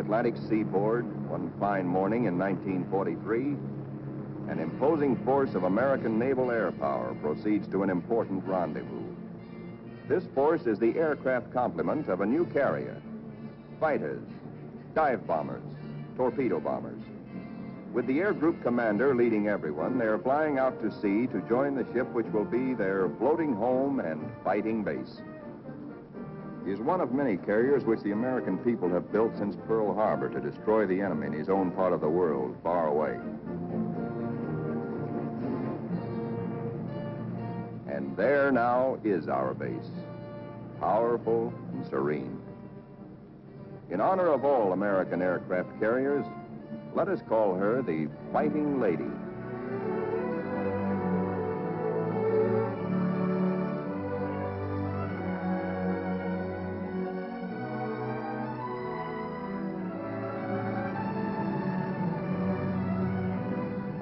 Atlantic seaboard, one fine morning in 1943, an imposing force of American naval air power proceeds to an important rendezvous. This force is the aircraft complement of a new carrier: fighters, dive bombers, torpedo bombers. With the air group commander leading everyone, they're flying out to sea to join the ship which will be their floating home and fighting base. He is one of many carriers which the American people have built since Pearl Harbor to destroy the enemy in his own part of the world, far away. And there now is our base, powerful and serene. In honor of all American aircraft carriers, let us call her the Fighting Lady.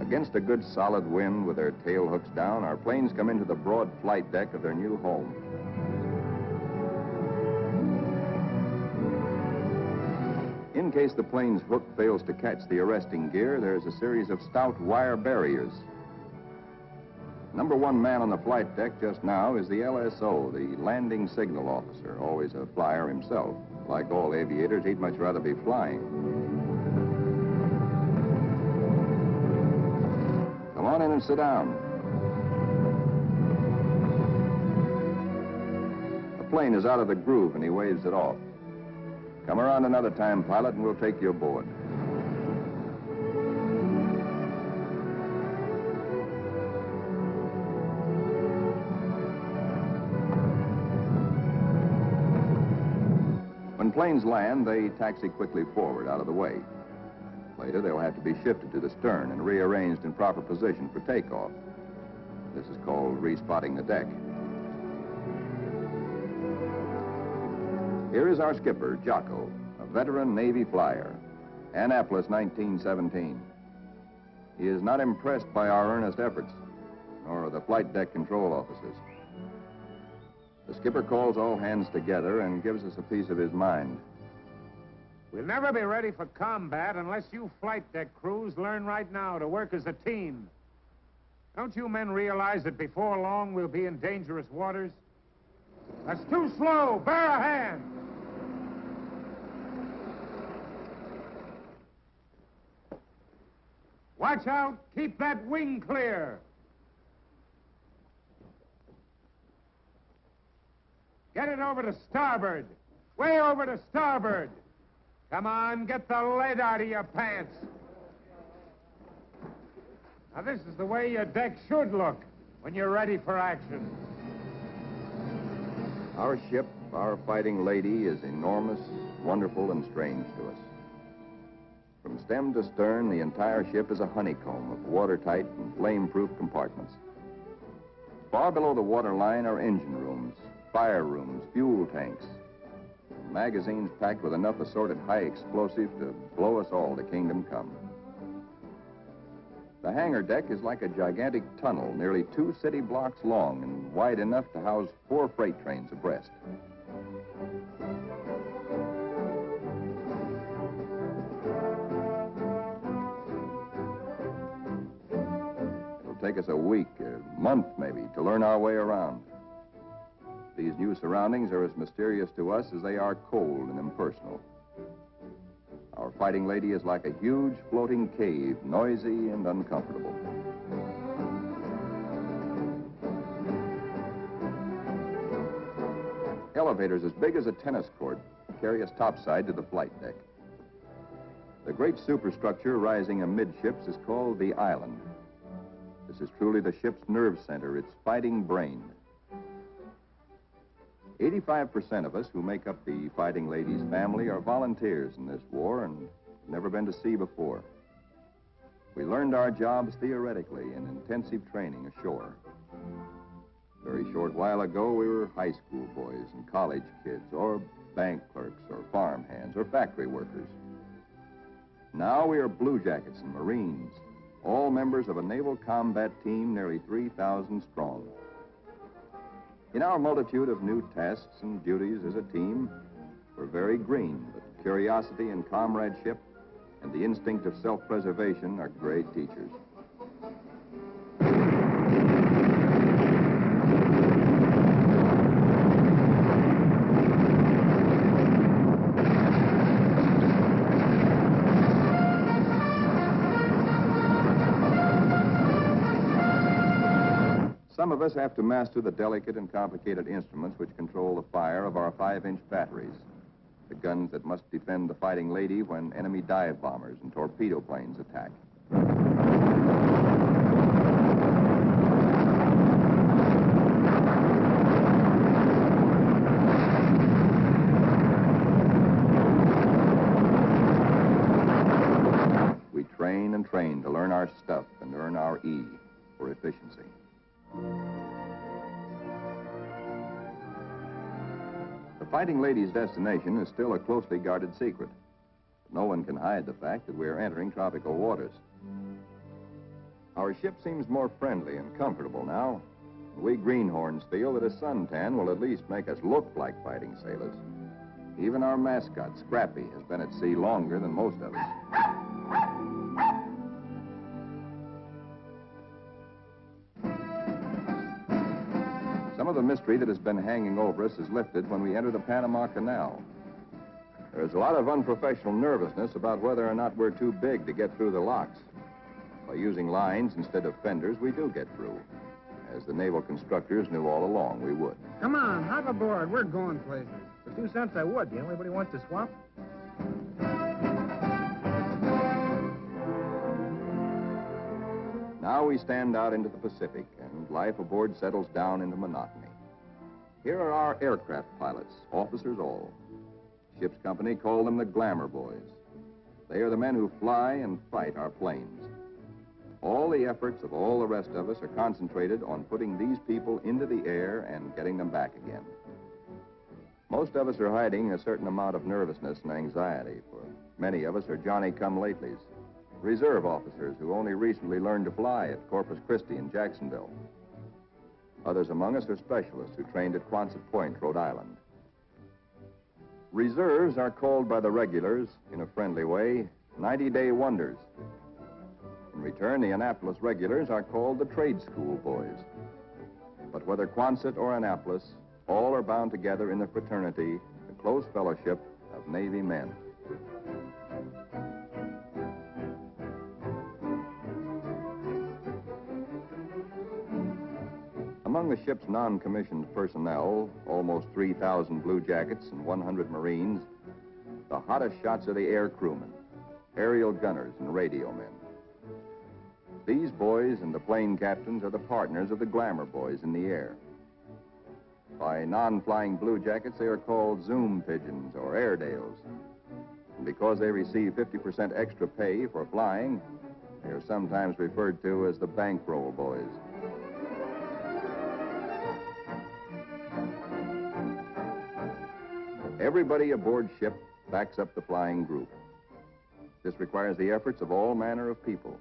Against a good solid wind with their tail hooks down, our planes come into the broad flight deck of their new home. In case the plane's hook fails to catch the arresting gear, there's a series of stout wire barriers. Number one man on the flight deck just now is the LSO, the landing signal officer, always a flyer himself. Like all aviators, he'd much rather be flying. Come on in and sit down. The plane is out of the groove and he waves it off. Come around another time, pilot, and we'll take you aboard. When planes land, they taxi quickly forward out of the way. Later, they'll have to be shifted to the stern and rearranged in proper position for takeoff. This is called respotting the deck. Here is our skipper, Jocko, a veteran Navy flyer. Annapolis, 1917. He is not impressed by our earnest efforts, nor the flight deck control officers. The skipper calls all hands together and gives us a piece of his mind. We'll never be ready for combat unless you flight deck crews learn right now to work as a team. Don't you men realize that before long we'll be in dangerous waters? That's too slow. Bear a hand. Watch out. Keep that wing clear. Get it over to starboard. Way over to starboard. Come on, get the lead out of your pants. Now, this is the way your deck should look when you're ready for action. Our ship, our Fighting Lady, is enormous, wonderful, and strange to us. From stem to stern, the entire ship is a honeycomb of watertight and flame-proof compartments. Far below the waterline are engine rooms, fire rooms, fuel tanks, and magazines packed with enough assorted high explosive to blow us all to kingdom come. The hangar deck is like a gigantic tunnel, nearly 2 city blocks long and wide enough to house 4 freight trains abreast. It'll take us a week, a month maybe, to learn our way around. These new surroundings are as mysterious to us as they are cold and impersonal. Our Fighting Lady is like a huge floating cave, noisy and uncomfortable. Elevators as big as a tennis court carry us topside to the flight deck. The great superstructure rising amidships is called the island. This is truly the ship's nerve center, its fighting brain. 85% of us who make up the Fighting Lady's family are volunteers in this war and never been to sea before. We learned our jobs theoretically in intensive training ashore. A very short while ago, we were high school boys and college kids, or bank clerks, or farm hands, or factory workers. Now we are blue jackets and Marines, all members of a naval combat team nearly 3,000 strong. In our multitude of new tasks and duties as a team, we're very green, but curiosity and comradeship, and the instinct of self-preservation are great teachers. Some of us have to master the delicate and complicated instruments which control the fire of our 5-inch batteries, the guns that must defend the fighting lady when enemy dive bombers and torpedo planes attack. We train and train to learn our stuff and earn our E for efficiency. The Fighting Lady's destination is still a closely guarded secret. No one can hide the fact that we are entering tropical waters. Our ship seems more friendly and comfortable now. We greenhorns feel that a suntan will at least make us look like fighting sailors. Even our mascot, Scrappy, has been at sea longer than most of us. Some of the mystery that has been hanging over us is lifted when we enter the Panama Canal. There's a lot of unprofessional nervousness about whether or not we're too big to get through the locks. By using lines instead of fenders, we do get through, as the naval constructors knew all along we would. Come on, hop aboard. We're going places. For 2 cents, I would. Do anybody want to swap? Now we stand out into the Pacific, and life aboard settles down into monotony. Here are our aircraft pilots, officers all. Ship's company call them the glamour boys. They are the men who fly and fight our planes. All the efforts of all the rest of us are concentrated on putting these people into the air and getting them back again. Most of us are hiding a certain amount of nervousness and anxiety, for many of us are Johnny-come-latelys, reserve officers who only recently learned to fly at Corpus Christi and Jacksonville. Others among us are specialists who trained at Quonset Point, Rhode Island. Reserves are called by the regulars, in a friendly way, 90-day wonders. In return, the Annapolis regulars are called the trade school boys. But whether Quonset or Annapolis, all are bound together in the fraternity, the close fellowship of Navy men. Among the ship's non-commissioned personnel, almost 3,000 blue jackets and 100 Marines, the hottest shots are the air crewmen, aerial gunners, and radio men. These boys and the plane captains are the partners of the glamour boys in the air. By non-flying blue jackets, they are called Zoom pigeons or Airedales. And because they receive 50% extra pay for flying, they are sometimes referred to as the bankroll boys. Everybody aboard ship backs up the flying group. This requires the efforts of all manner of people.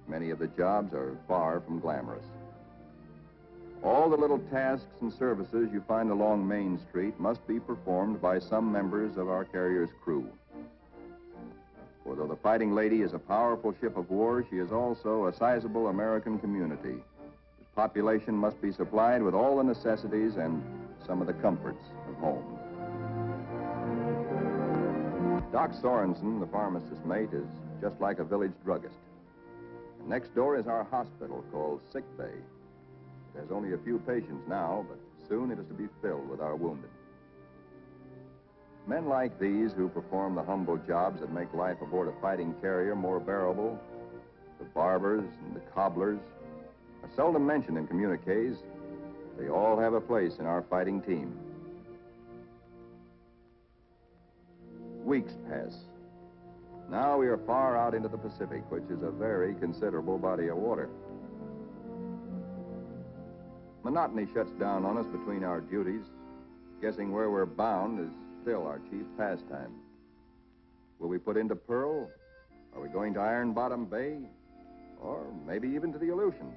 Many of the jobs are far from glamorous. All the little tasks and services you find along Main Street must be performed by some members of our carrier's crew. For though the Fighting Lady is a powerful ship of war, she is also a sizable American community, whose population must be supplied with all the necessities and some of the comforts of home. Doc Sorensen, the pharmacist's mate, is just like a village druggist. And next door is our hospital called Sick Bay. It has only a few patients now, but soon it is to be filled with our wounded. Men like these who perform the humble jobs that make life aboard a fighting carrier more bearable, the barbers and the cobblers, are seldom mentioned in communiques. They all have a place in our fighting team. Weeks pass. Now we are far out into the Pacific, which is a very considerable body of water. Monotony shuts down on us between our duties. Guessing where we're bound is still our chief pastime. Will we put into Pearl? Are we going to Iron Bottom Bay? Or maybe even to the Aleutians?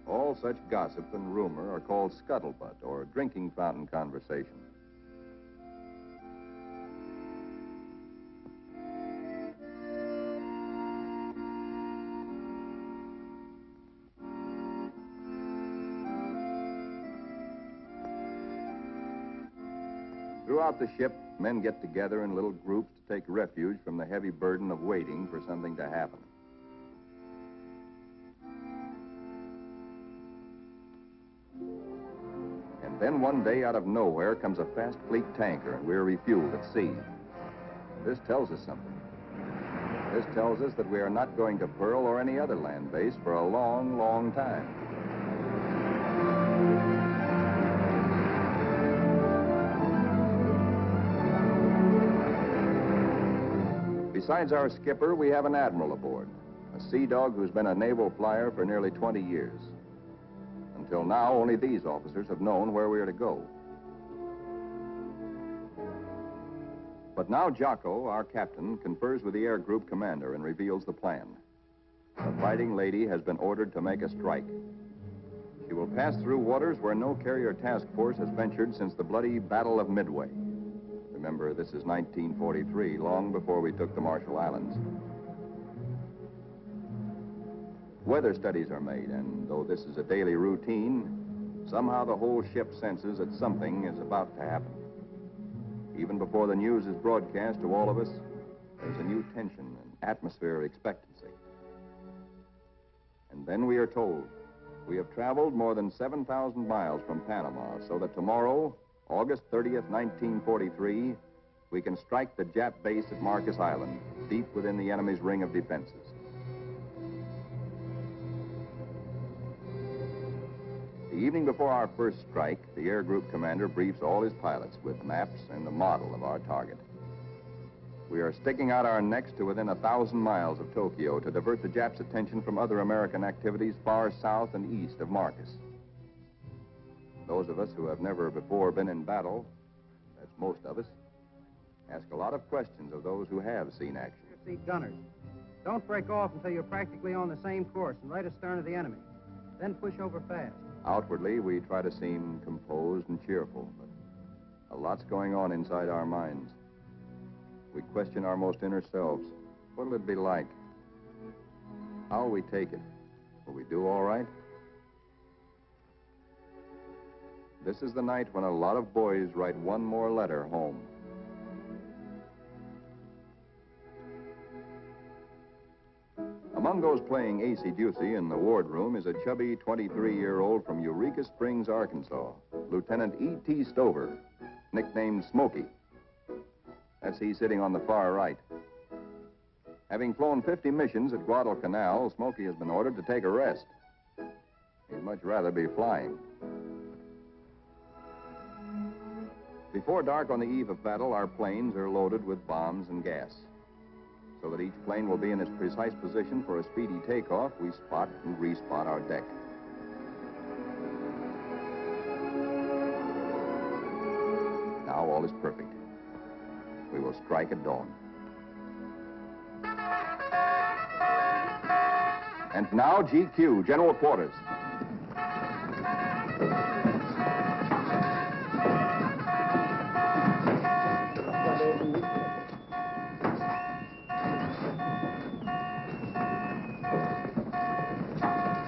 All such gossip and rumor are called scuttlebutt or drinking fountain conversation. Throughout the ship, men get together in little groups to take refuge from the heavy burden of waiting for something to happen. And then one day, out of nowhere, comes a fast fleet tanker, and we're refueled at sea. This tells us something. This tells us that we are not going to Pearl or any other land base for a long, long time. Besides our skipper, we have an admiral aboard, a sea dog who's been a naval flyer for nearly 20 years. Until now, only these officers have known where we are to go. But now Jocko, our captain, confers with the air group commander and reveals the plan. The Fighting Lady has been ordered to make a strike. She will pass through waters where no carrier task force has ventured since the bloody Battle of Midway. Remember, this is 1943, long before we took the Marshall Islands. Weather studies are made, and though this is a daily routine, somehow the whole ship senses that something is about to happen. Even before the news is broadcast to all of us, there's a new tension and atmosphere of expectancy. And then we are told we have traveled more than 7,000 miles from Panama, so that tomorrow, August 30th, 1943, we can strike the Jap base at Marcus Island, deep within the enemy's ring of defenses. The evening before our first strike, the air group commander briefs all his pilots with maps and a model of our target. We are sticking out our necks to within 1,000 miles of Tokyo to divert the Japs' attention from other American activities far south and east of Marcus. Those of us who have never before been in battle, that's most of us, ask a lot of questions of those who have seen action. See gunners. Don't break off until you're practically on the same course and right astern of the enemy. Then push over fast. Outwardly, we try to seem composed and cheerful, but a lot's going on inside our minds. We question our most inner selves. What'll it be like? How'll we take it? Will we do all right? This is the night when a lot of boys write one more letter home. Among those playing acey-deucey in the wardroom is a chubby 23-year-old from Eureka Springs, Arkansas, Lieutenant E.T. Stover, nicknamed Smokey. That's he sitting on the far right. Having flown 50 missions at Guadalcanal, Smokey has been ordered to take a rest. He'd much rather be flying. Before dark on the eve of battle, our planes are loaded with bombs and gas. So that each plane will be in its precise position for a speedy takeoff, we spot and respot our deck. Now all is perfect. We will strike at dawn. And now GQ, General Quarters.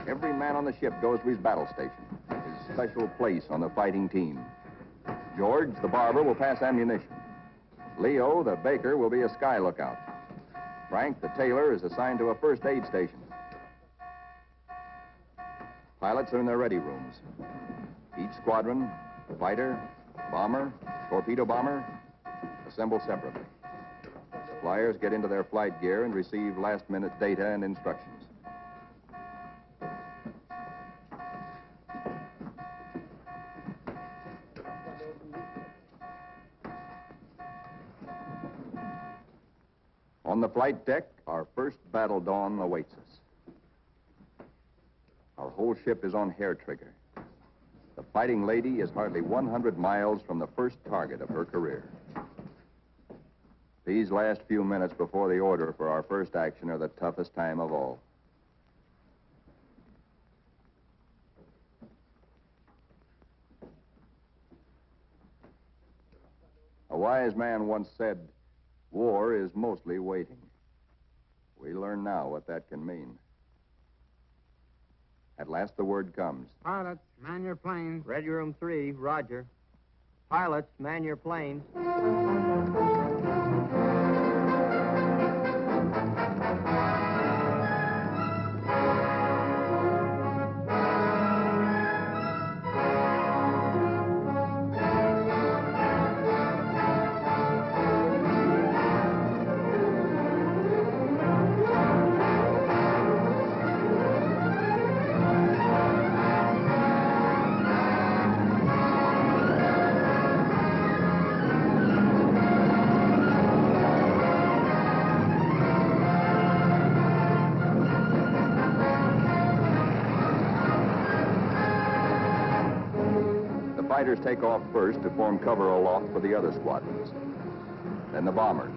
Every man on the ship goes to his battle station, his special place on the fighting team. George, the barber, will pass ammunition. Leo, the baker, will be a sky lookout. Frank, the tailor, is assigned to a first aid station. Pilots are in their ready rooms. Each squadron, fighter, bomber, torpedo bomber, assemble separately. Flyers get into their flight gear and receive last-minute data and instructions. On the flight deck, our first battle dawn awaits us. Our whole ship is on hair trigger. The Fighting Lady is hardly 100 miles from the first target of her career. These last few minutes before the order for our first action are the toughest time of all. A wise man once said, "War is mostly waiting." We learn now what that can mean. At last the word comes. Pilots, man your plane. Ready room 3, roger. Pilots, man your planes. Fighters take off first to form cover aloft for the other squadrons. Then the bombers,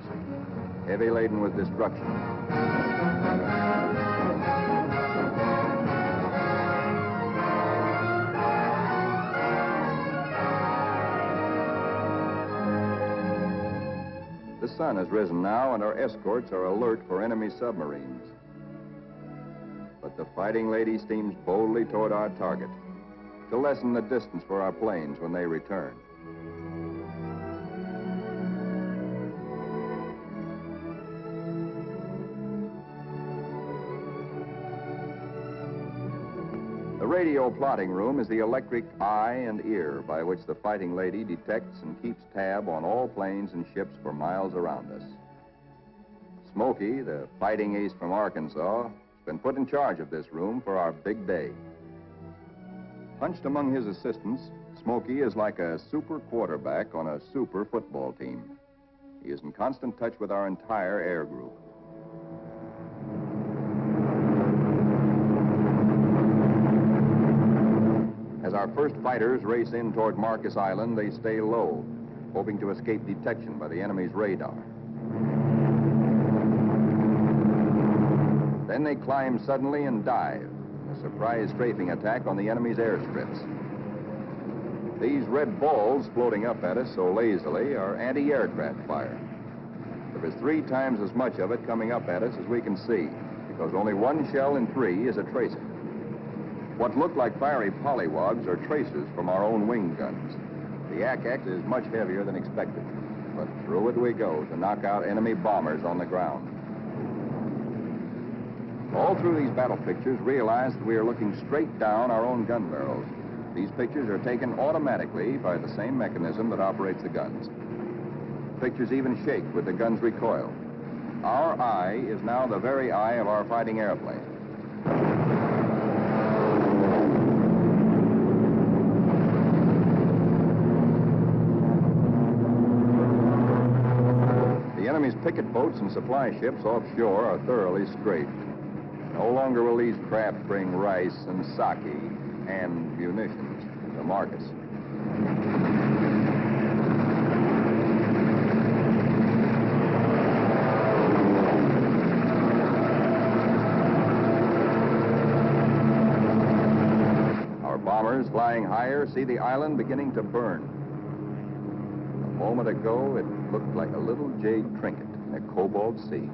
heavy laden with destruction. The sun has risen now, and our escorts are alert for enemy submarines. But the Fighting Lady steams boldly toward our target to lessen the distance for our planes when they return. The radio plotting room is the electric eye and ear by which the Fighting Lady detects and keeps tab on all planes and ships for miles around us. Smokey, the fighting ace from Arkansas, has been put in charge of this room for our big day. Hunched among his assistants, Smokey is like a super quarterback on a super football team. He is in constant touch with our entire air group. As our first fighters race in toward Marcus Island, they stay low, hoping to escape detection by the enemy's radar. Then they climb suddenly and dive. A surprise strafing attack on the enemy's airstrips. These red balls floating up at us so lazily are anti-aircraft fire. There is 3 times as much of it coming up at us as we can see, because only 1 shell in 3 is a tracer. What look like fiery pollywogs are tracers from our own wing guns. The Approx is much heavier than expected, but through it we go to knock out enemy bombers on the ground. All through these battle pictures, realize that we are looking straight down our own gun barrels. These pictures are taken automatically by the same mechanism that operates the guns. Pictures even shake with the gun's recoil. Our eye is now the very eye of our fighting airplane. The enemy's picket boats and supply ships offshore are thoroughly strafed. No longer will these craft bring rice and sake and munitions to Marcus. Our bombers, flying higher, see the island beginning to burn. A moment ago, it looked like a little jade trinket in a cobalt sea.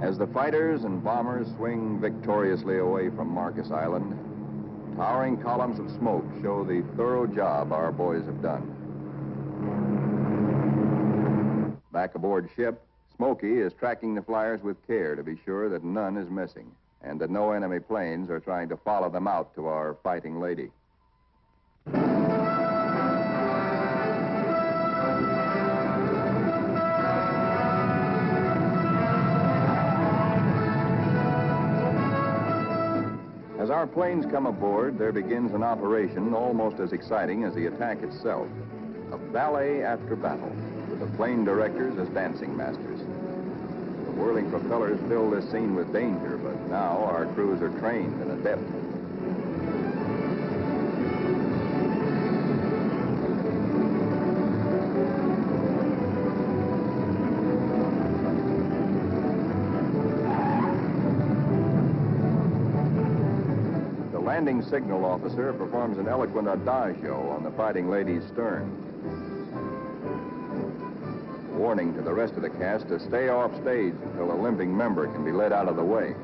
As the fighters and bombers swing victoriously away from Marcus Island, towering columns of smoke show the thorough job our boys have done. Back aboard ship, Smokey is tracking the flyers with care to be sure that none is missing and that no enemy planes are trying to follow them out to our Fighting Lady. As our planes come aboard, there begins an operation almost as exciting as the attack itself. A ballet after battle, with the plane directors as dancing masters. The whirling propellers fill this scene with danger, but now our crews are trained and adept. Landing signal officer performs an eloquent adagio on the Fighting Lady's stern. Warning to the rest of the cast to stay off stage until a limping member can be led out of the way.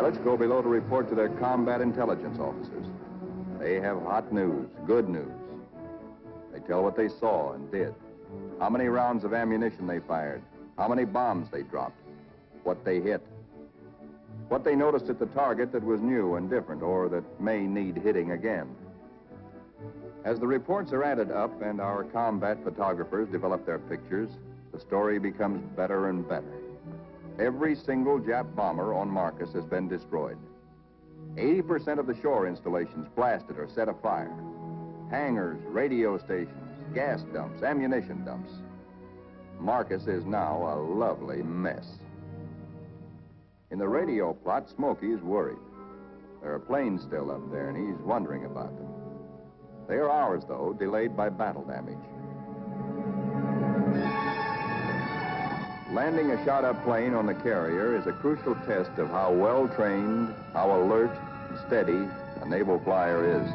pilots go below to report to their combat intelligence officers. They have hot news, good news. They tell what they saw and did, how many rounds of ammunition they fired, how many bombs they dropped, what they hit, what they noticed at the target that was new and different or that may need hitting again. As the reports are added up and our combat photographers develop their pictures, the story becomes better and better. Every single Jap bomber on Marcus has been destroyed. 80% of the shore installations blasted or set afire. Hangars, radio stations, gas dumps, ammunition dumps. Marcus is now a lovely mess. In the radio plot, Smokey's worried. There are planes still up there, and he's wondering about them. They are ours, though, delayed by battle damage. Landing a shot-up plane on the carrier is a crucial test of how well-trained, how alert and steady a naval flyer is.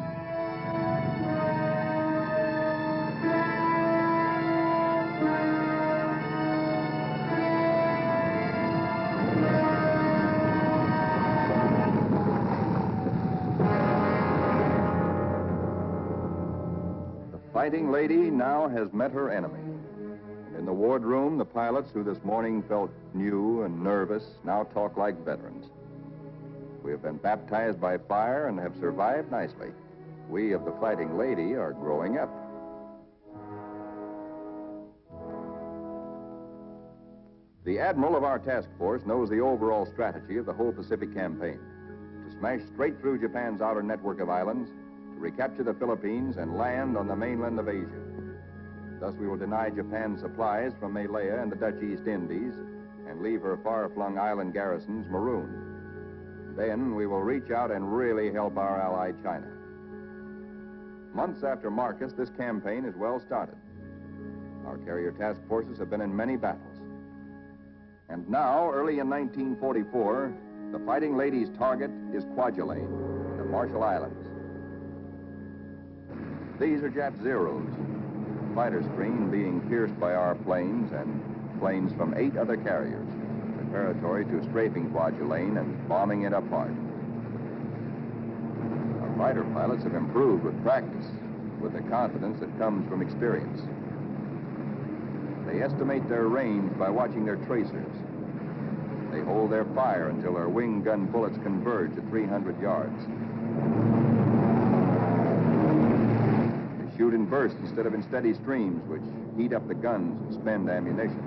The Fighting Lady now has met her enemy. In the wardroom, the pilots who this morning felt new and nervous now talk like veterans. We have been baptized by fire and have survived nicely. We of the Fighting Lady are growing up. The admiral of our task force knows the overall strategy of the whole Pacific campaign. To smash straight through Japan's outer network of islands, to recapture the Philippines and land on the mainland of Asia. Thus, we will deny Japan supplies from Malaya and the Dutch East Indies and leave her far-flung island garrisons marooned. Then we will reach out and really help our ally China. Months after Marcus, this campaign is well started. Our carrier task forces have been in many battles. And now, early in 1944, the Fighting Lady's target is Kwajalein, the Marshall Islands. These are Jap Zeros. Fighter screen being pierced by our planes and planes from 8 other carriers, preparatory to strafing Kwajalein and bombing it apart. Our fighter pilots have improved with practice, with the confidence that comes from experience. They estimate their range by watching their tracers. They hold their fire until their wing gun bullets converge at 300 yards. Shoot in bursts instead of in steady streams, which heat up the guns and spend ammunition.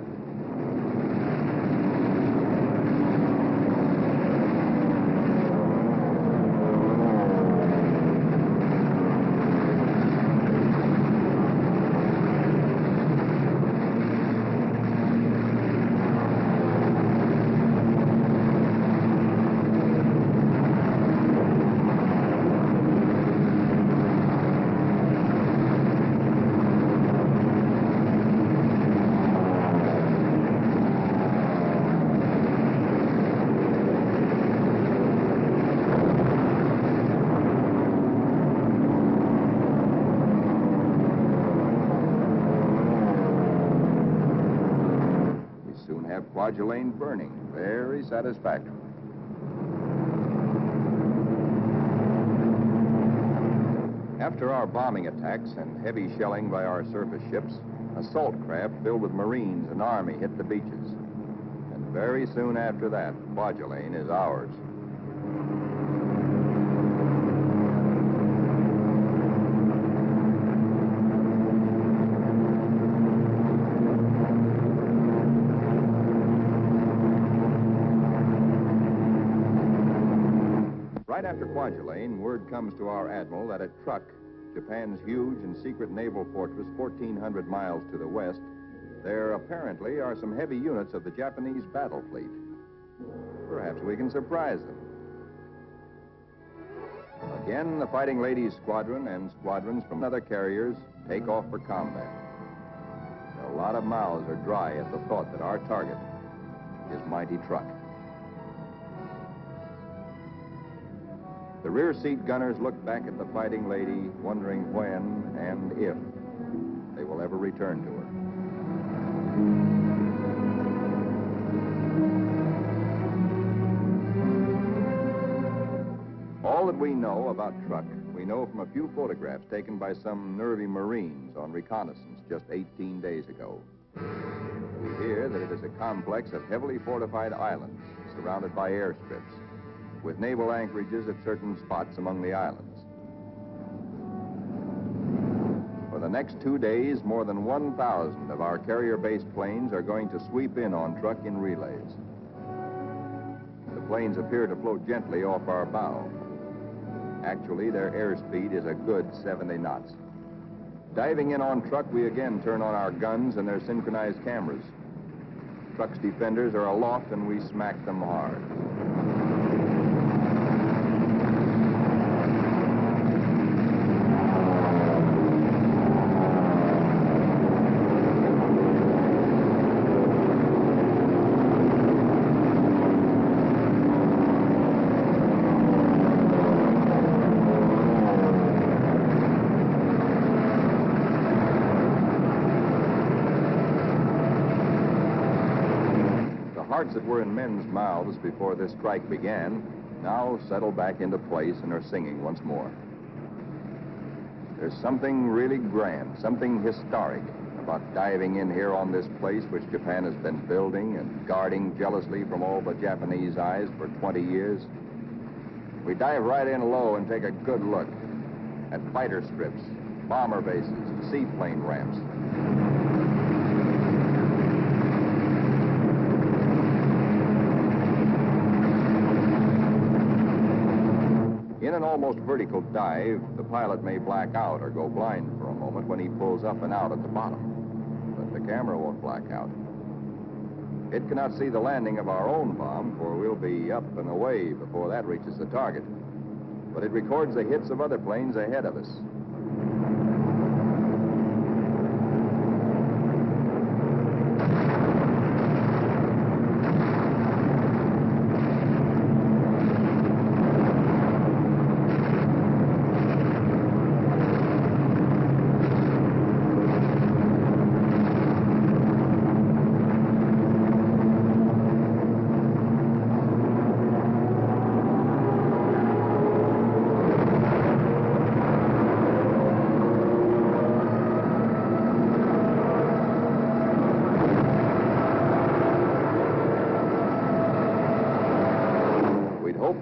Kwajalein burning, very satisfactory. After our bombing attacks and heavy shelling by our surface ships, assault craft filled with Marines and Army hit the beaches. And very soon after that, Kwajalein is ours. Right after Kwajalein, word comes to our admiral that at Truk, Japan's huge and secret naval fortress 1,400 miles to the west, there apparently are some heavy units of the Japanese battle fleet. Perhaps we can surprise them. Again, the Fighting Ladies squadron and squadrons from other carriers take off for combat. A lot of mouths are dry at the thought that our target is mighty Truk. The rear seat gunners look back at the Fighting Lady, wondering when and if they will ever return to her. that we know about truck, we know from a few photographs taken by some nervy Marines on reconnaissance just 18 days ago. We hear that it is a complex of heavily fortified islands surrounded by airstrips, with naval anchorages at certain spots among the islands. For the next 2 days, more than 1,000 of our carrier-based planes are going to sweep in on truck in relays. The planes appear to float gently off our bow. Actually, their airspeed is a good 70 knots. Diving in on truck, we again turn on our guns and their synchronized cameras. Truck's defenders are aloft and we smack them hard. Hearts that were in men's mouths before this strike began now settle back into place and are singing once more. There's something really grand, something historic about diving in here on this place which Japan has been building and guarding jealously from all but Japanese eyes for 20 years. We dive right in low and take a good look at fighter strips, bomber bases, seaplane ramps. In an almost vertical dive, the pilot may black out or go blind for a moment when he pulls up and out at the bottom. But the camera won't black out. It cannot see the landing of our own bomb, for we'll be up and away before that reaches the target. But it records the hits of other planes ahead of us.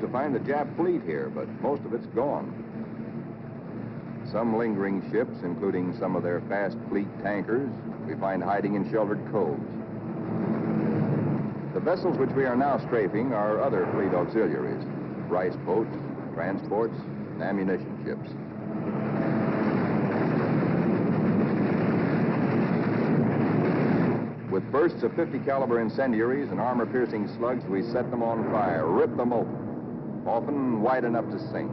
To find the Jap fleet here, but most of it's gone. Some lingering ships, including some of their fast fleet tankers, we find hiding in sheltered coves. The vessels which we are now strafing are other fleet auxiliaries, rice boats, transports, and ammunition ships. With bursts of 50 caliber incendiaries and armor-piercing slugs, we set them on fire, rip them open, often wide enough to sink.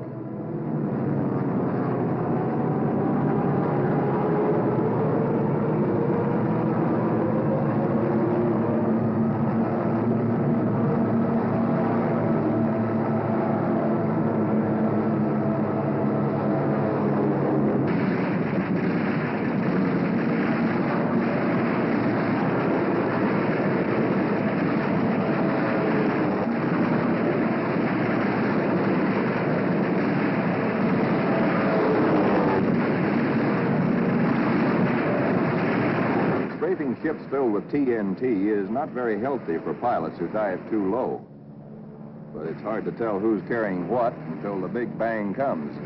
Strafing ships filled with TNT is not very healthy for pilots who dive too low. But it's hard to tell who's carrying what until the big bang comes.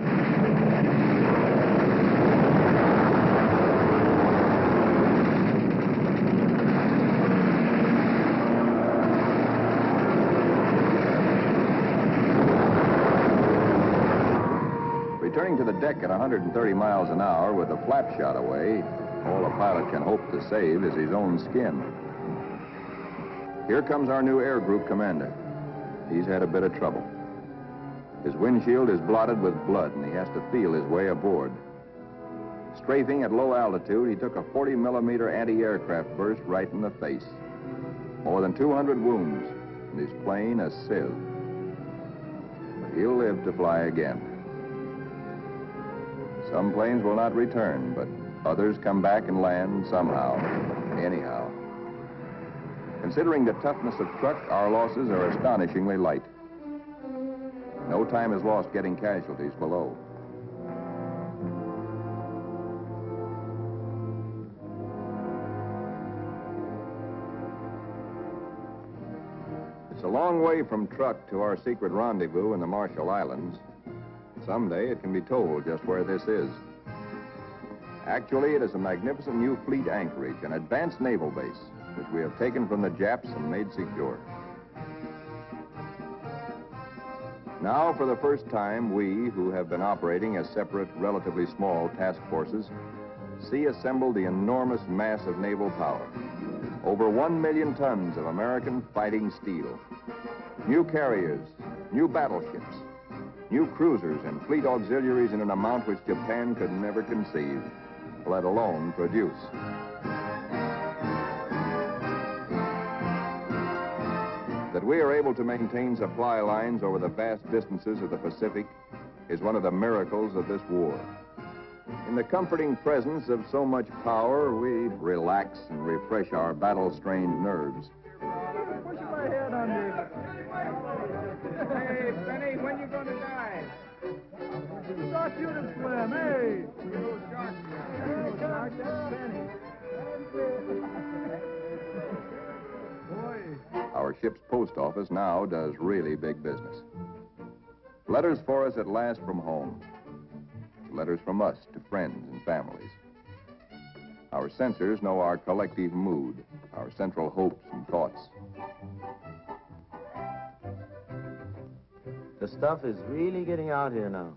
Returning to the deck at 130 miles an hour with a flap shot away, all a pilot can hope to save is his own skin. Here comes our new air group commander. He's had a bit of trouble. His windshield is blotted with blood, and he has to feel his way aboard. Strafing at low altitude, he took a 40-millimeter anti-aircraft burst right in the face. More than 200 wounds, and his plane a sieve. But he'll live to fly again. Some planes will not return, but others come back and land somehow, anyhow. Considering the toughness of truck, our losses are astonishingly light. No time is lost getting casualties below. It's a long way from Truk to our secret rendezvous in the Marshall Islands. Someday it can be told just where this is. Actually, it is a magnificent new fleet anchorage, an advanced naval base, which we have taken from the Japs and made secure. Now, for the first time, we, who have been operating as separate, relatively small task forces, see assembled the enormous mass of naval power. Over 1 million tons of American fighting steel. New carriers, new battleships, new cruisers and fleet auxiliaries in an amount which Japan could never conceive, let alone produce. That we are able to maintain supply lines over the vast distances of the Pacific is one of the miracles of this war. In the comforting presence of so much power, we relax and refresh our battle-strained nerves. Pushing my head under. Hey, Benny, when you going to die? Who taught you to swim, hey? Our ship's post office now does really big business. Letters for us at last from home. Letters from us to friends and families. Our censors know our collective mood, our central hopes and thoughts. The stuff is really getting out here now.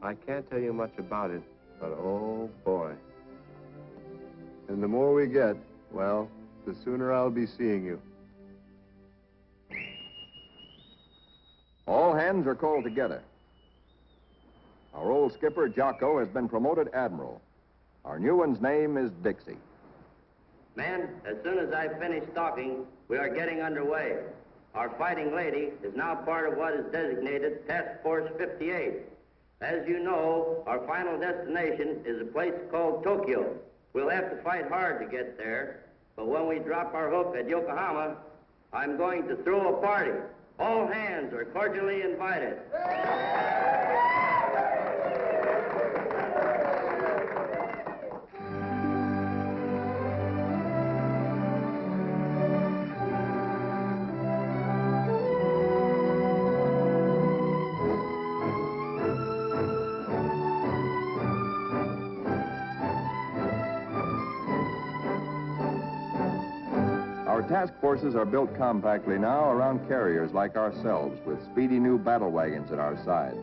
I can't tell you much about it, but oh boy. And the more we get, well, the sooner I'll be seeing you. All hands are called together. Our old skipper, Jocko, has been promoted admiral. Our new one's name is Dixie. Men, as soon as I finish talking, we are getting underway. Our fighting lady is now part of what is designated Task Force 58. As you know, our final destination is a place called Tokyo. We'll have to fight hard to get there, but when we drop our hook at Yokohama, I'm going to throw a party. All hands are cordially invited. Our task forces are built compactly now around carriers like ourselves, with speedy new battle wagons at our side.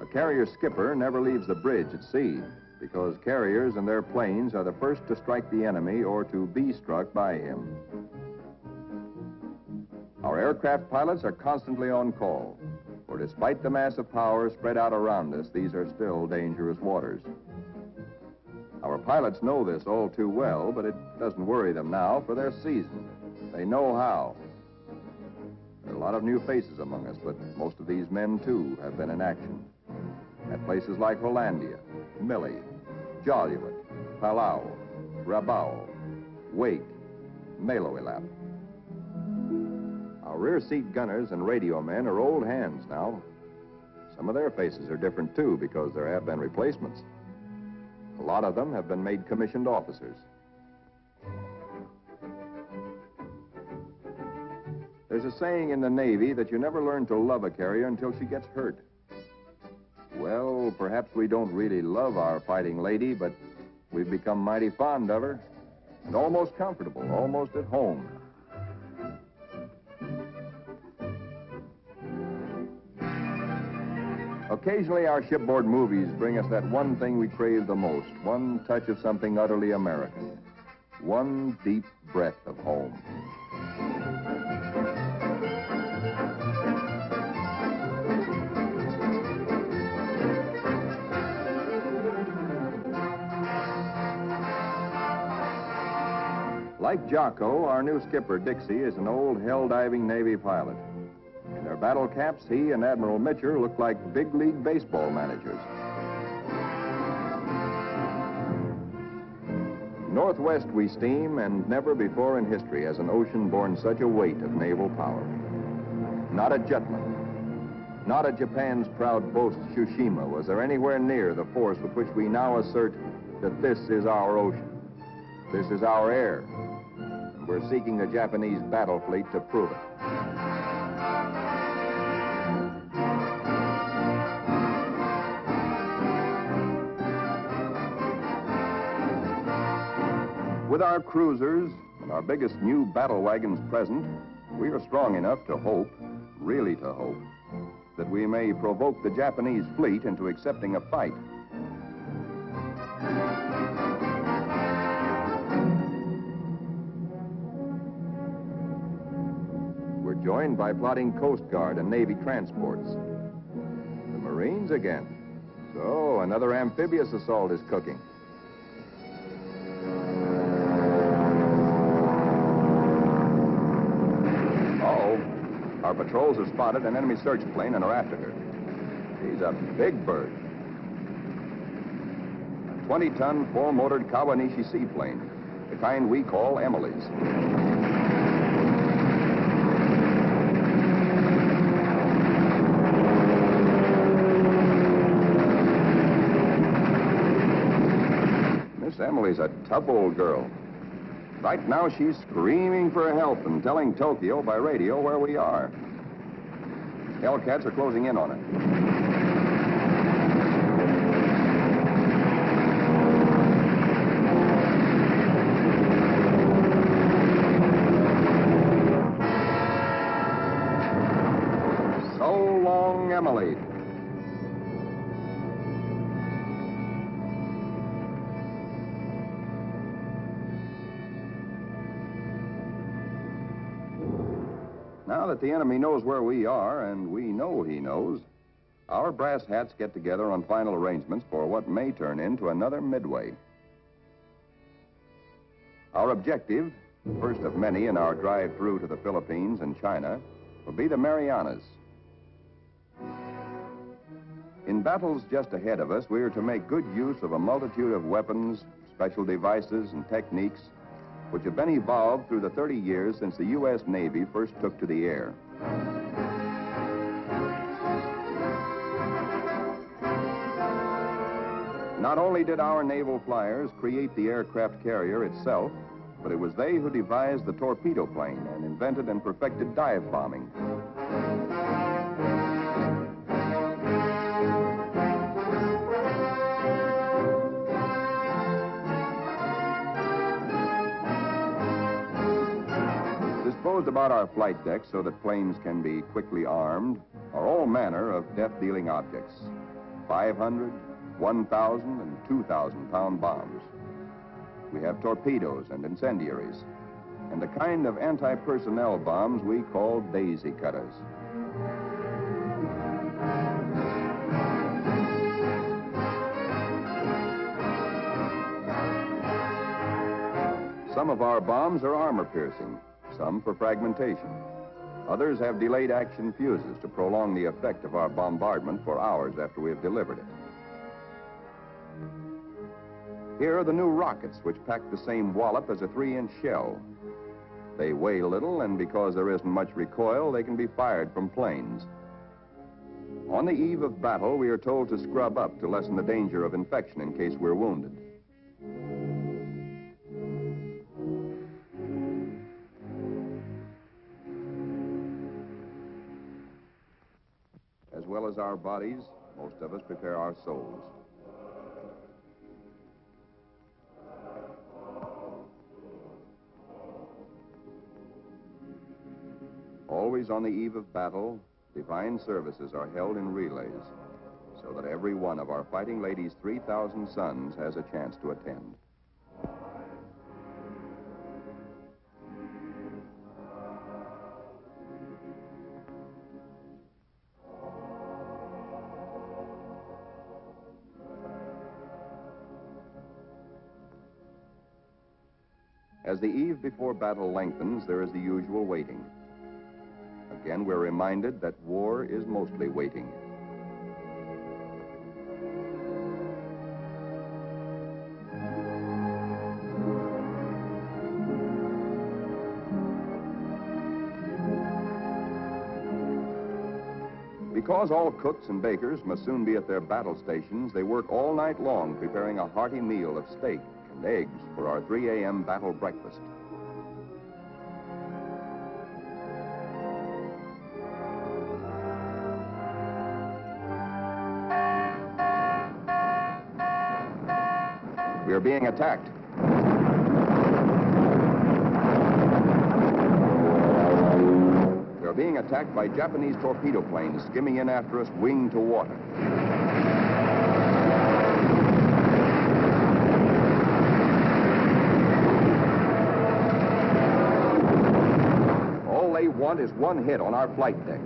A carrier skipper never leaves the bridge at sea, because carriers and their planes are the first to strike the enemy or to be struck by him. Our aircraft pilots are constantly on call, for despite the mass of power spread out around us, these are still dangerous waters. Our pilots know this all too well, but it doesn't worry them now, for they're seasoned. They know how. There are a lot of new faces among us, but most of these men, too, have been in action. At places like Hollandia, Millie, Joliet, Palau, Rabaul, Wake, Meloilap. Our rear seat gunners and radio men are old hands now. Some of their faces are different, too, because there have been replacements. A lot of them have been made commissioned officers. There's a saying in the Navy that you never learn to love a carrier until she gets hurt. Well, perhaps we don't really love our fighting lady, but we've become mighty fond of her and almost comfortable, almost at home. Occasionally, our shipboard movies bring us that one thing we crave the most, one touch of something utterly American, one deep breath of home. Like Jocko, our new skipper, Dixie, is an old hell-diving Navy pilot. In their battle caps, he and Admiral Mitcher look like big league baseball managers. Northwest we steam, and never before in history has an ocean borne such a weight of naval power. Not a Jutland, not a Japan's proud boast, Tsushima, was there anywhere near the force with which we now assert that this is our ocean. This is our air. And we're seeking the Japanese battle fleet to prove it. With our cruisers and our biggest new battle wagons present, we are strong enough to hope, really to hope, that we may provoke the Japanese fleet into accepting a fight. We're joined by plotting Coast Guard and Navy transports. The Marines again. So, another amphibious assault is cooking. Our patrols have spotted an enemy search plane and are after her. She's a big bird. A 20-ton, four-motored Kawanishi seaplane, the kind we call Emily's. Miss Emily's a tough old girl. Right now, she's screaming for help and telling Tokyo by radio where we are. Hellcats are closing in on her. So long, Emily. Now that the enemy knows where we are, and we know he knows, our brass hats get together on final arrangements for what may turn into another Midway. Our objective, first of many in our drive through to the Philippines and China, will be the Marianas. In battles just ahead of us, we are to make good use of a multitude of weapons, special devices, and techniques which have been evolved through the 30 years since the U.S. Navy first took to the air. Not only did our naval flyers create the aircraft carrier itself, but it was they who devised the torpedo plane and invented and perfected dive bombing. Disposed about our flight decks so that planes can be quickly armed are all manner of death-dealing objects. 500, 1,000, and 2,000-pound bombs. We have torpedoes and incendiaries, and a kind of anti-personnel bombs we call daisy cutters. Some of our bombs are armor-piercing, some for fragmentation. Others have delayed action fuses to prolong the effect of our bombardment for hours after we have delivered it. Here are the new rockets, which pack the same wallop as a 3-inch shell. They weigh little, and because there isn't much recoil, they can be fired from planes. On the eve of battle, we are told to scrub up to lessen the danger of infection in case we're wounded. As well as our bodies, most of us prepare our souls. Always on the eve of battle, divine services are held in relays, so that every one of our fighting ladies' 3,000 sons has a chance to attend. As the eve before battle lengthens, there is the usual waiting. Again, we're reminded that war is mostly waiting. Because all cooks and bakers must soon be at their battle stations, they work all night long preparing a hearty meal of steak and eggs for our 3 a.m. battle breakfast. We are being attacked. We are being attacked by Japanese torpedo planes skimming in after us, wing to water. All they want is one hit on our flight deck.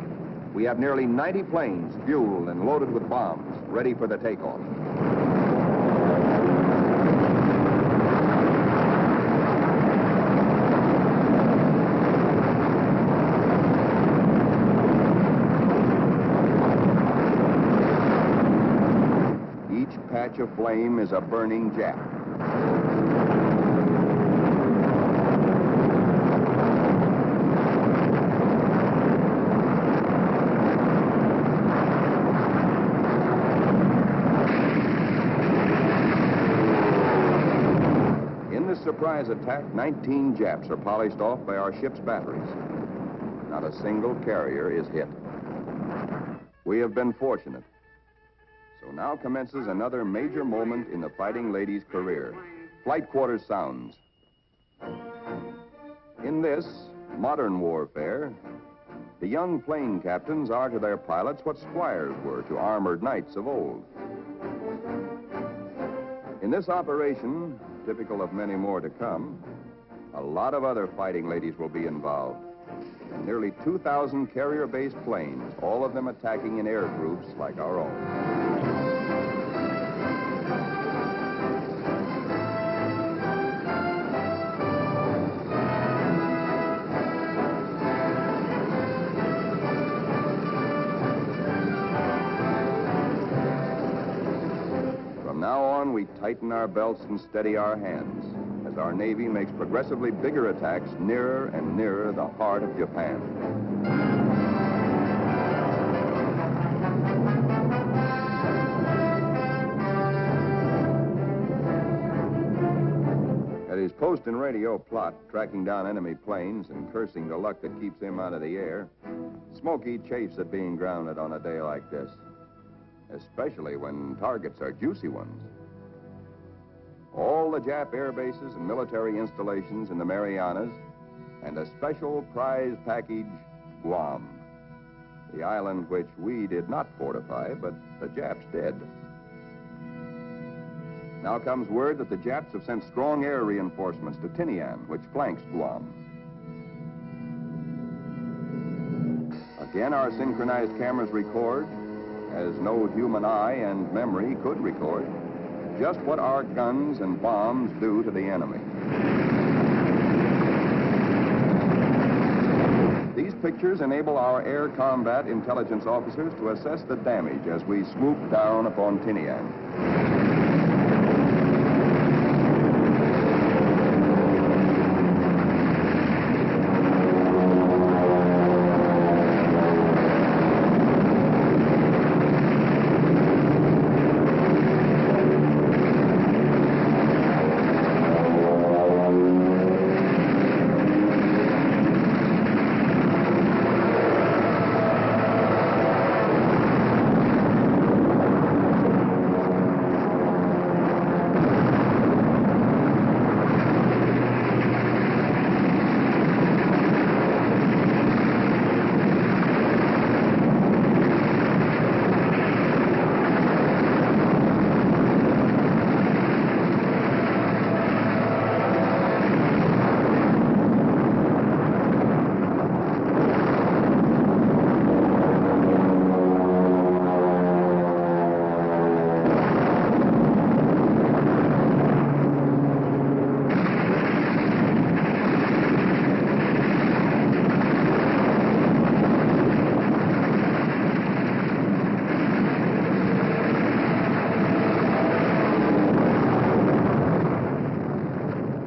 We have nearly 90 planes fueled and loaded with bombs, ready for the takeoff. Patch of flame is a burning Jap. In this surprise attack, 19 Japs are polished off by our ship's batteries. Not a single carrier is hit. We have been fortunate. So now commences another major moment in the fighting lady's career. Flight quarters sounds. In this modern warfare, the young plane captains are to their pilots what squires were to armored knights of old. In this operation, typical of many more to come, a lot of other fighting ladies will be involved. And nearly 2,000 carrier-based planes, all of them attacking in air groups like our own. From now on, we tighten our belts and steady our hands as our Navy makes progressively bigger attacks nearer and nearer the heart of Japan. At his post and radio plot, tracking down enemy planes and cursing the luck that keeps him out of the air, Smokey chafes at being grounded on a day like this, especially when targets are juicy ones. All the Jap air bases and military installations in the Marianas, and a special prize package, Guam, the island which we did not fortify, but the Japs did. Now comes word that the Japs have sent strong air reinforcements to Tinian, which flanks Guam. Again, our synchronized cameras record, as no human eye and memory could record, just what our guns and bombs do to the enemy. These pictures enable our air combat intelligence officers to assess the damage as we swoop down upon Tinian.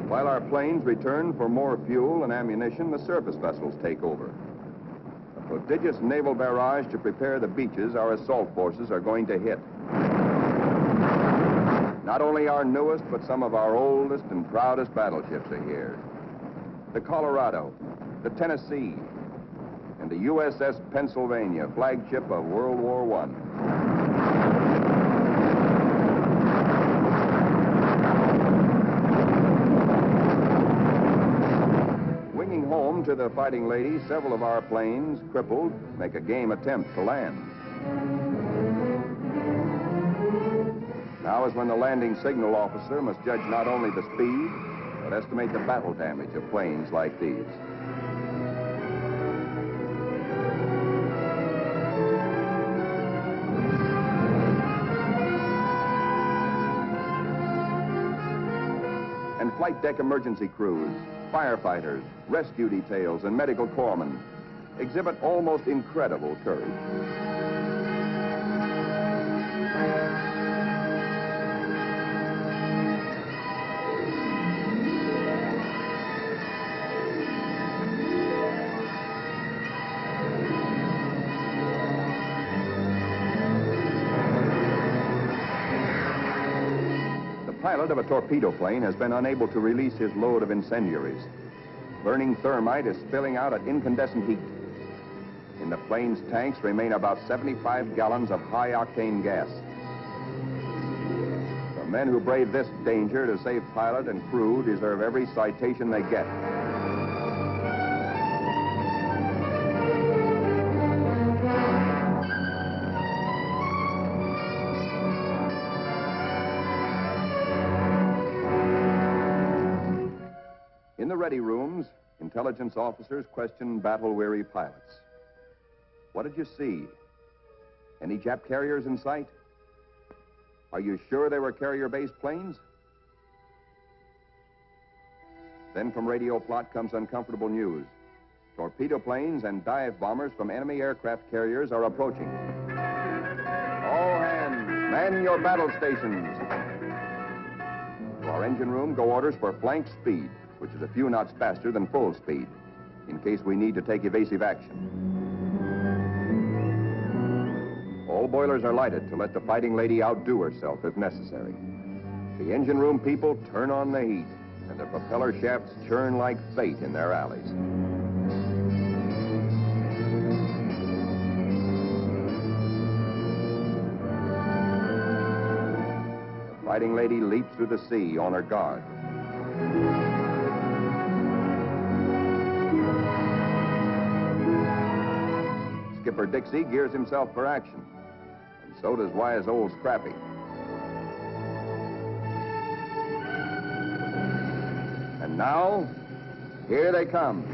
While our planes return for more fuel and ammunition, the surface vessels take over. The Prodigious naval barrage to prepare the beaches our assault forces are going to hit. Not only our newest, but some of our oldest and proudest battleships are here. The Colorado, the Tennessee, and the USS Pennsylvania, flagship of World War I. Winging home to the Fighting Lady, several of our planes, crippled, make a game attempt to land. Now is when the landing signal officer must judge not only the speed, but estimate the battle damage of planes like these. And flight deck emergency crews, firefighters, rescue details, and medical corpsmen exhibit almost incredible courage. The pilot of a torpedo plane has been unable to release his load of incendiaries. Burning thermite is spilling out at incandescent heat. In the plane's tanks remain about 75 gallons of high-octane gas. The men who brave this danger to save pilot and crew deserve every citation they get. In the ready rooms, intelligence officers question battle-weary pilots. What did you see? Any Jap carriers in sight? Are you sure they were carrier-based planes? Then from radio plot comes uncomfortable news. Torpedo planes and dive bombers from enemy aircraft carriers are approaching. All hands, man your battle stations. To our engine room go orders for flank speed, which is a few knots faster than full speed, in case we need to take evasive action. All boilers are lighted to let the Fighting Lady outdo herself if necessary. The engine room people turn on the heat, and the propeller shafts churn like fate in their alleys. The Fighting Lady leaps through the sea on her guard. Skipper Dixie gears himself for action, and so does wise old Scrappy. And now, here they come.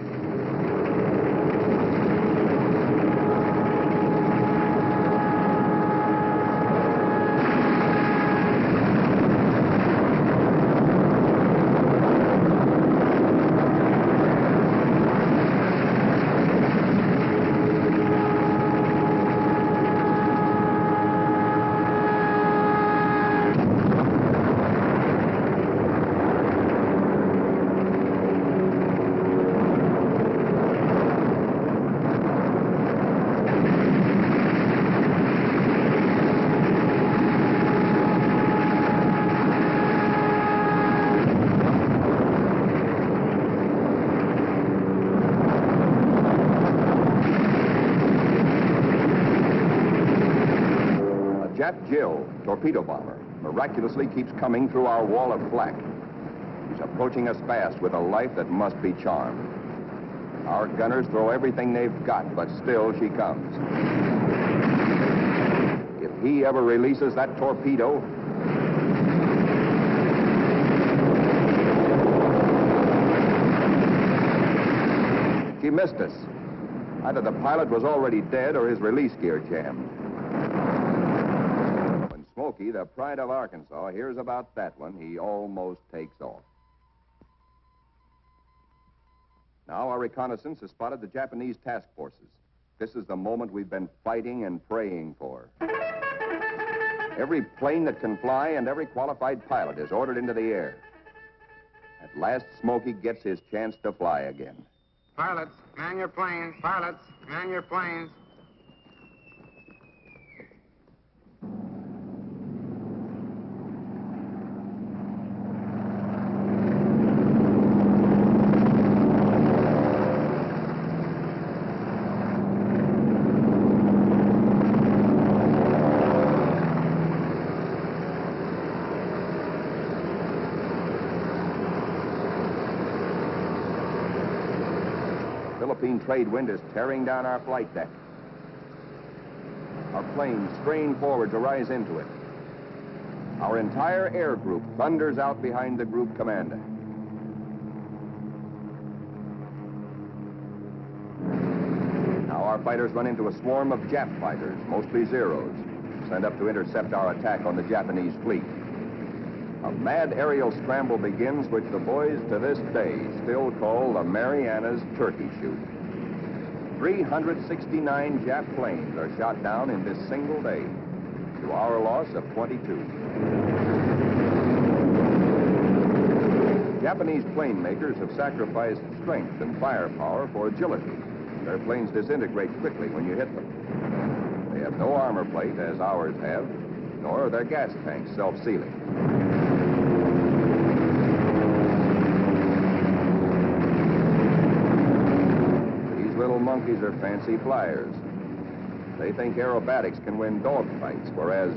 Jill, torpedo bomber, miraculously keeps coming through our wall of flak. She's approaching us fast with a life that must be charmed. Our gunners throw everything they've got, but still she comes. If he ever releases that torpedo... She missed us. Either the pilot was already dead or his release gear jammed. Smokey, the pride of Arkansas, hears about that one, he almost takes off. Now our reconnaissance has spotted the Japanese task forces. This is the moment we've been fighting and praying for. Every plane that can fly and every qualified pilot is ordered into the air. At last, Smokey gets his chance to fly again. Pilots, man your planes. Pilots, man your planes. Philippine trade wind is tearing down our flight deck. Our planes strain forward to rise into it. Our entire air group thunders out behind the group commander. Now our fighters run into a swarm of Jap fighters, mostly Zeros, sent up to intercept our attack on the Japanese fleet. A mad aerial scramble begins, which the boys to this day still call the Marianas Turkey Shoot. 369 Jap planes are shot down in this single day, to our loss of 22. Japanese plane makers have sacrificed strength and firepower for agility. Their planes disintegrate quickly when you hit them. They have no armor plate, as ours have, nor are their gas tanks self-sealing. Little monkeys are fancy flyers. They think aerobatics can win dogfights, whereas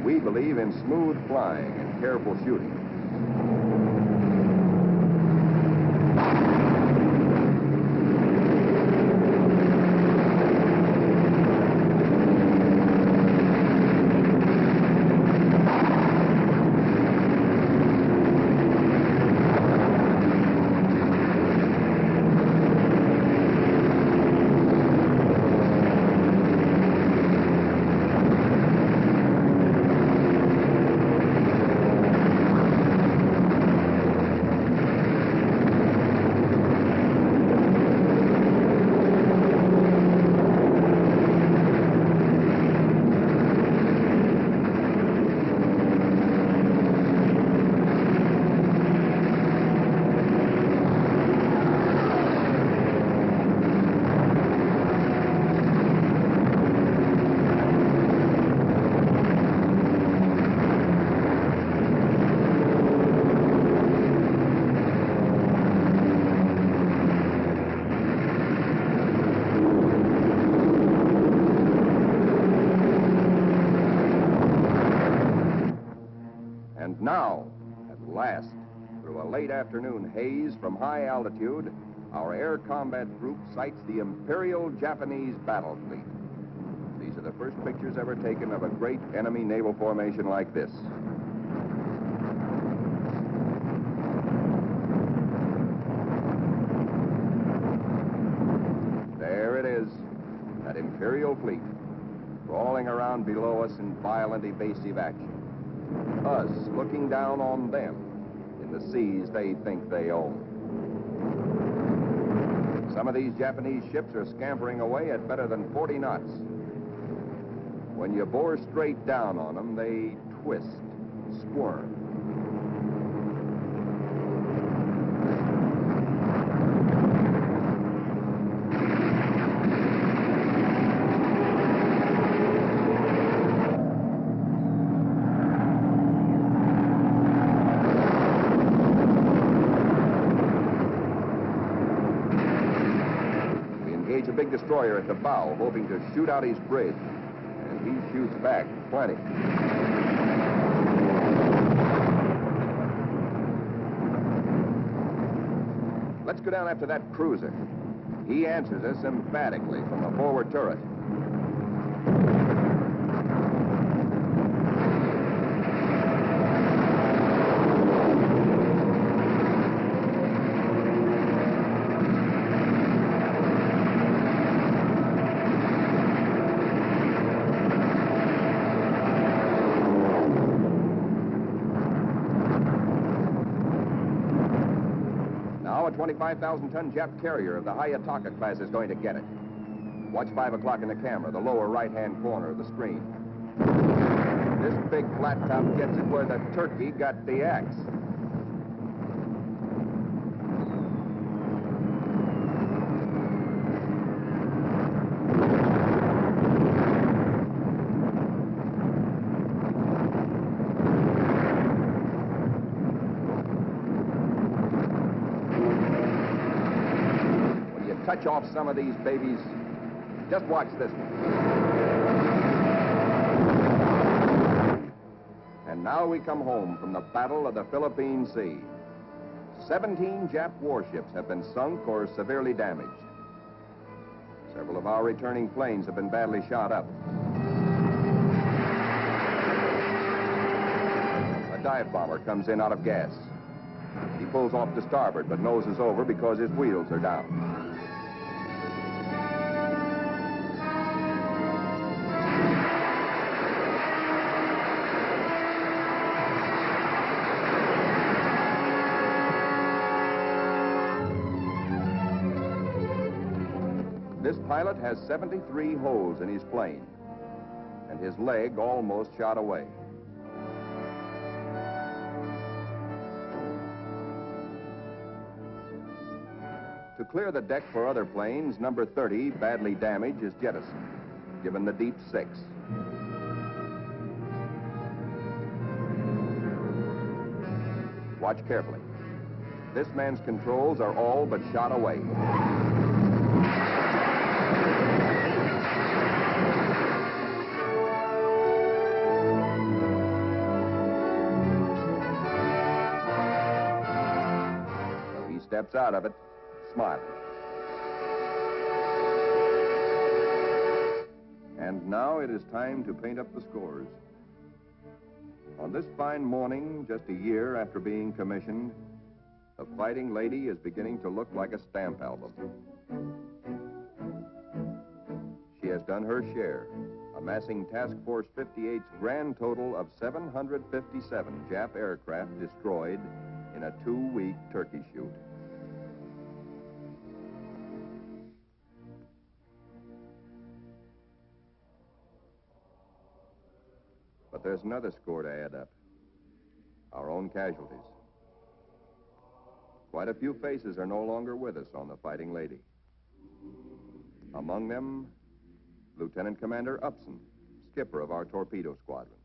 we believe in smooth flying and careful shooting. Now, at last, through a late afternoon haze from high altitude, our air combat group sights the Imperial Japanese battle fleet. These are the first pictures ever taken of a great enemy naval formation like this. There it is, that Imperial fleet, crawling around below us in violent evasive action. Us looking down on them in the seas they think they own. Some of these Japanese ships are scampering away at better than 40 knots. When you bore straight down on them, they twist, squirm. A big destroyer at the bow, hoping to shoot out his bridge. And he shoots back plenty. Let's go down after that cruiser. He answers us emphatically from the forward turret. A 25,000-ton Jap carrier of the Hayataka class is going to get it. Watch 5 o'clock in the camera, the lower right-hand corner of the screen. This big flat top gets it where the turkey got the axe. touch off some of these babies. Just watch this one. And now we come home from the Battle of the Philippine Sea. 17 Jap warships have been sunk or severely damaged. Several of our returning planes have been badly shot up. A dive bomber comes in out of gas. He pulls off to starboard, but noses over because his wheels are down. This pilot has 73 holes in his plane, and his leg almost shot away. To clear the deck for other planes, number 30, badly damaged, is jettisoned, given the deep 6. Watch carefully. This man's controls are all but shot away. He steps out of it, smiling. And now it is time to paint up the scores. On this fine morning, just a year after being commissioned, the Fighting Lady is beginning to look like a stamp album. She has done her share, amassing Task Force 58's grand total of 757 Jap aircraft destroyed in a 2-week turkey shoot. But there's another score to add up. Our own casualties. Quite a few faces are no longer with us on the Fighting Lady. Among them, Lieutenant Commander Upson, skipper of our torpedo squadron.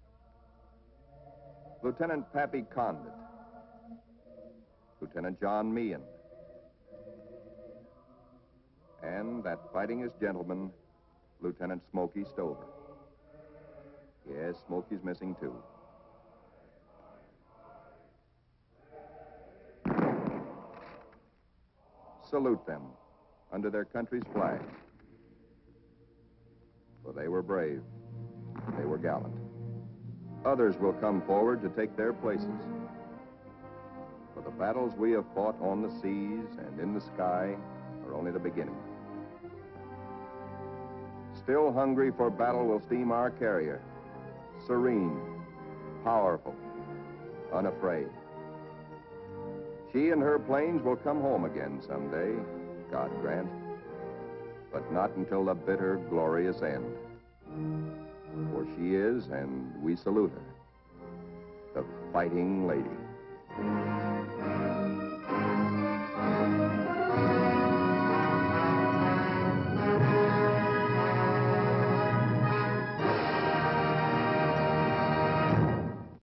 Lieutenant Pappy Condit. Lieutenant John Meehan. And that fightingest gentleman, Lieutenant Smokey Stover. Yes, Smokey's missing too. Salute them under their country's flag. For they were brave. They were gallant. Others will come forward to take their places. For the battles we have fought on the seas and in the sky are only the beginning. Still hungry for battle will steam our carrier. Serene, powerful, unafraid. She and her planes will come home again someday, God grant, but not until the bitter, glorious end. For she is, and we salute her, the Fighting Lady.